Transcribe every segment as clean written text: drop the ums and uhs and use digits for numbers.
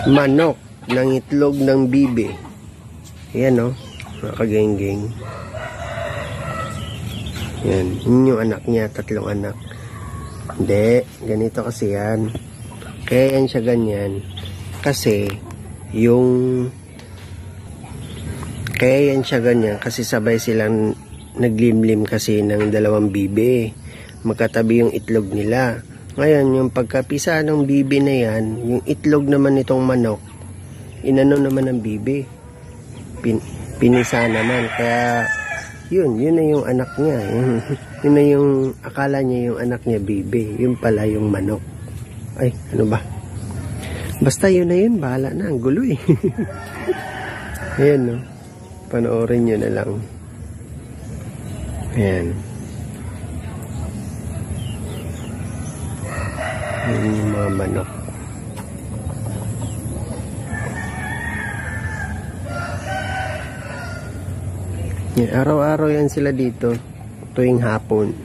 manok ng itlog ng bibe. Ayan o, mga kageng-geng. Yan, yun yung anak niya, 3 anak. Hindi, ganito kasi yan. Kaya yan siya ganyan. Kasi, kaya yan siya ganyan kasi sabay silang naglimlim kasi ng 2 bibe. Magkatabi yung itlog nila. Ngayon, yung pagkapisa ng bibe na yan, yung itlog naman nitong manok, inano naman ng bibe. Pinisa naman. Kaya, yun na yung anak niya. Yun na yung, akala niya yung anak niya bibe. Yun pala yung manok. Ay, ano ba? Basta yun na yun, bahala na. Ang gulo eh. Ayan, no? Panoorin nyo na lang. Ayan. Ayan yung mga manok. Yan, araw-araw yan sila dito. Tuwing hapon.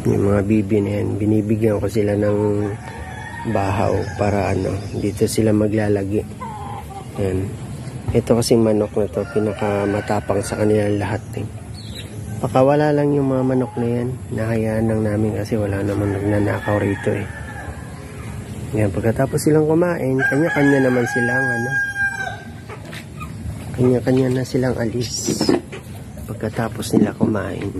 Yung mga bibi na yan, binibigyan ko sila ng bahaw para dito sila maglalagi. Yan. Ito kasi manok na to, pinakamatapang sa kanila lahat eh. Pakawala lang yung mga manok na yan. Nahayaan lang namin kasi wala naman nagnanakaw rito eh. Yan, pagkatapos silang kumain, kanya-kanya naman silang kanya-kanya na silang alis. Pagkatapos nila kumain.